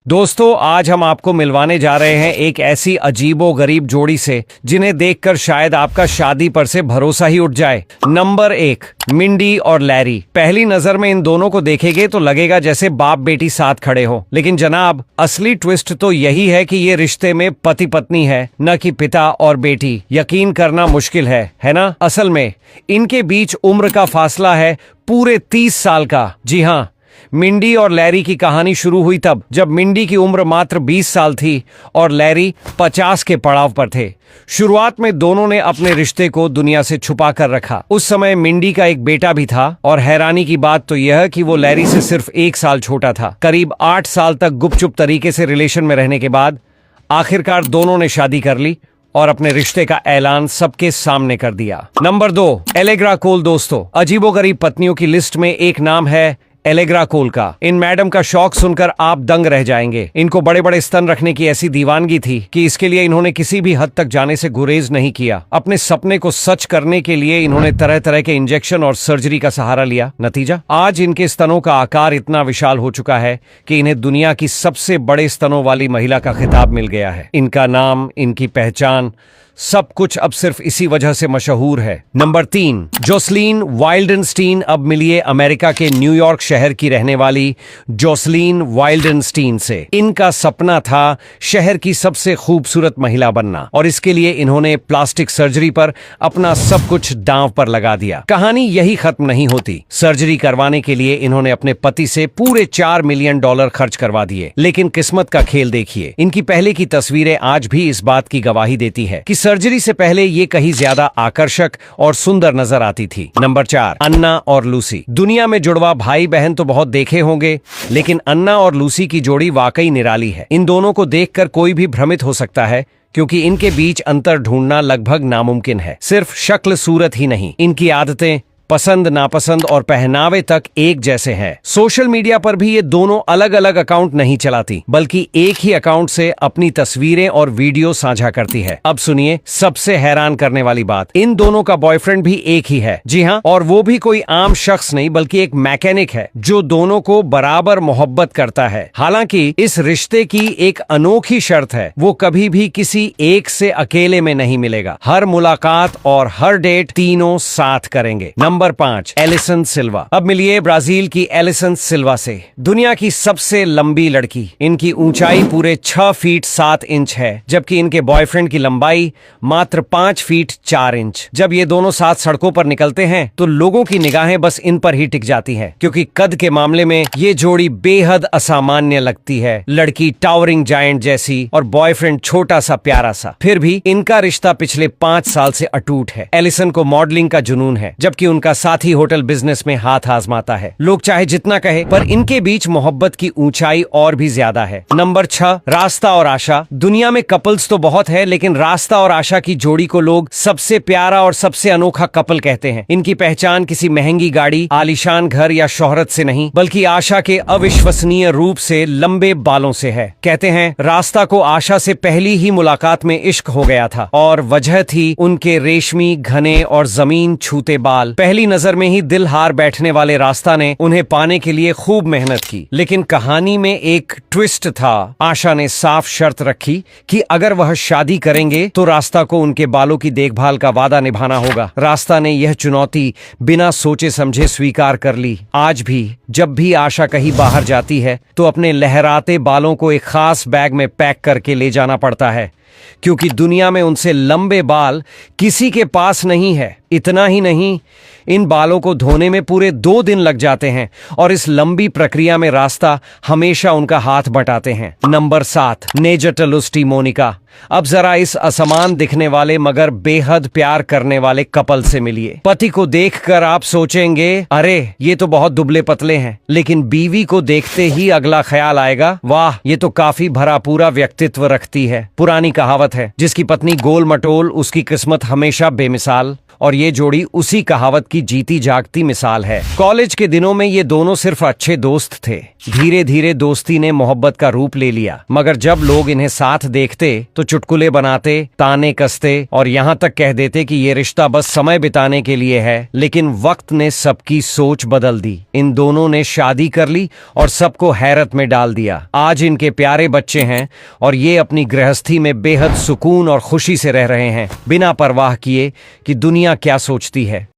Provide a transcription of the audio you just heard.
दोस्तों, आज हम आपको मिलवाने जा रहे हैं एक ऐसी अजीबो-गरीब जोड़ी से जिन्हें देखकर शायद आपका शादी पर से भरोसा ही उठ जाए। नंबर 1, मिंडी और लैरी। पहली नजर में इन दोनों को देखेंगे तो लगेगा जैसे बाप बेटी साथ खड़े हो, लेकिन जनाब असली ट्विस्ट तो यही है कि ये रिश्ते में पति पत्नी है, न कि पिता और बेटी। यकीन करना मुश्किल है ना? असल में इनके बीच उम्र का फासला है पूरे 30 साल का। जी हाँ, मिंडी और लैरी की कहानी शुरू हुई तब जब मिंडी की उम्र मात्र 20 साल थी और लैरी 50 के पड़ाव पर थे। शुरुआत में दोनों ने अपने रिश्ते को दुनिया से छुपा कर रखा। उस समय मिंडी का एक बेटा भी था और हैरानी की बात तो यह कि वो लैरी से सिर्फ 1 साल छोटा था। करीब 8 साल तक गुपचुप तरीके से रिलेशन में रहने के बाद आखिरकार दोनों ने शादी कर ली और अपने रिश्ते का ऐलान सबके सामने कर दिया। नंबर 2, एलेग्रा कोल। दोस्तों, अजीबोगरीब पत्नियों की लिस्ट में एक नाम है एलेग्रा कोल का। इन मैडम का शौक सुनकर आप दंग रह जाएंगे। इनको बड़े बड़े स्तन रखने की ऐसी दीवानगी थी कि इसके लिए इन्होंने किसी भी हद तक जाने से गुरेज नहीं किया। अपने सपने को सच करने के लिए इन्होंने तरह तरह के इंजेक्शन और सर्जरी का सहारा लिया। नतीजा, आज इनके स्तनों का आकार इतना विशाल हो चुका है कि इन्हें दुनिया की सबसे बड़े स्तनों वाली महिला का खिताब मिल गया है। इनका नाम, इनकी पहचान, सब कुछ अब सिर्फ इसी वजह से मशहूर है। Number 3, Jocelyn Wildenstein. अब मिलिए अमेरिका के न्यूयॉर्क शहर की रहने वाली जोसलीन वाइल्डनस्टीन से। इनका सपना था शहर की सबसे खूबसूरत महिला बनना और इसके लिए इन्होंने प्लास्टिक सर्जरी पर अपना सब कुछ दांव पर लगा दिया। कहानी यही खत्म नहीं होती। सर्जरी करवाने के लिए इन्होंने अपने पति से पूरे $4 मिलियन खर्च करवा दिए। लेकिन किस्मत का खेल देखिए, इनकी पहले की तस्वीरें आज भी इस बात की गवाही देती है कि सर्जरी से पहले ये कहीं ज्यादा आकर्षक और सुंदर नजर आती थी। नंबर 4, अन्ना और लूसी। दुनिया में जुड़वा भाई बहन तो बहुत देखे होंगे, लेकिन अन्ना और लूसी की जोड़ी वाकई निराली है। इन दोनों को देखकर कोई भी भ्रमित हो सकता है क्योंकि इनके बीच अंतर ढूंढना लगभग नामुमकिन है। सिर्फ शक्ल सूरत ही नहीं, इनकी आदतें, पसंद नापसंद और पहनावे तक एक जैसे हैं। सोशल मीडिया पर भी ये दोनों अलग अलग अकाउंट नहीं चलाती, बल्कि एक ही अकाउंट से अपनी तस्वीरें और वीडियो साझा करती है। अब सुनिए सबसे हैरान करने वाली बात, इन दोनों का बॉयफ्रेंड भी एक ही है। जी हाँ, और वो भी कोई आम शख्स नहीं बल्कि एक मैकेनिक है जो दोनों को बराबर मोहब्बत करता है। हालांकि इस रिश्ते की एक अनोखी शर्त है, वो कभी भी किसी एक से अकेले में नहीं मिलेगा। हर मुलाकात और हर डेट तीनों साथ करेंगे। नंबर 5, एलिसन सिल्वा। अब मिलिए ब्राजील की एलिसन सिल्वा से, दुनिया की सबसे लंबी लड़की। इनकी ऊंचाई पूरे 6 फीट 7 इंच है, जबकि इनके बॉयफ्रेंड की लंबाई मात्र 5 फीट 4 इंच। जब ये दोनों साथ सड़कों पर निकलते हैं तो लोगों की निगाहें बस इन पर ही टिक जाती हैं, क्योंकि कद के मामले में ये जोड़ी बेहद असामान्य लगती है। लड़की टावरिंग जायंट जैसी और बॉयफ्रेंड छोटा सा प्यारा सा। फिर भी इनका रिश्ता पिछले 5 साल से अटूट है। एलिसन को मॉडलिंग का जुनून है, जबकि उनका साथी होटल बिजनेस में हाथ आजमाता है। लोग चाहे जितना कहे, पर इनके बीच मोहब्बत की ऊंचाई और भी ज्यादा है। नंबर 6, रास्ता और आशा। दुनिया में कपल्स तो बहुत है, लेकिन रास्ता और आशा की जोड़ी को लोग सबसे प्यारा और सबसे अनोखा कपल कहते हैं। इनकी पहचान किसी महंगी गाड़ी, आलीशान घर या शोहरत से नहीं, बल्कि आशा के अविश्वसनीय रूप से लंबे बालों से है। कहते हैं रास्ता को आशा से पहली ही मुलाकात में इश्क हो गया था और वजह थी उनके रेशमी, घने और जमीन छूते बाल। पहली नजर में ही दिल हार बैठने वाले रास्ता ने उन्हें पाने के लिए खूब मेहनत की। लेकिन कहानी में एक ट्विस्ट था। आशा ने साफ शर्त रखी कि अगर वह शादी करेंगे तो रास्ता को उनके बालों की देखभाल का वादा निभाना होगा। रास्ता ने यह चुनौती बिना सोचे समझे स्वीकार कर ली। आज भी जब भी आशा कहीं बाहर जाती है तो अपने लहराते बालों को एक खास बैग में पैक करके ले जाना पड़ता है, क्योंकि दुनिया में उनसे लंबे बाल किसी के पास नहीं है। इतना ही नहीं, इन बालों को धोने में पूरे 2 दिन लग जाते हैं और इस लंबी प्रक्रिया में रास्ता हमेशा उनका हाथ बटाते हैं। नंबर 7, नेजटलुस्टी मोनिका। अब जरा इस असमान दिखने वाले मगर बेहद प्यार करने वाले कपल से मिलिए। पति को देखकर आप सोचेंगे अरे ये तो बहुत दुबले पतले हैं, लेकिन बीवी को देखते ही अगला ख्याल आएगा वाह ये तो काफी भरा पूरा व्यक्तित्व रखती है। पुरानी कहावत है, जिसकी पत्नी गोल मटोल उसकी किस्मत हमेशा बेमिसाल, और ये जोड़ी उसी कहावत की जीती जागती मिसाल है। कॉलेज के दिनों में ये दोनों सिर्फ अच्छे दोस्त थे। धीरे धीरे दोस्ती ने मोहब्बत का रूप ले लिया, मगर जब लोग इन्हें साथ देखते तो चुटकुले बनाते, ताने कसते और यहाँ तक कह देते कि ये रिश्ता बस समय बिताने के लिए है। लेकिन वक्त ने सबकी सोच बदल दी। इन दोनों ने शादी कर ली और सबको हैरत में डाल दिया। आज इनके प्यारे बच्चे हैं और ये अपनी गृहस्थी में बेहद सुकून और खुशी से रह रहे हैं, बिना परवाह किए कि दुनिया क्या सोचती है।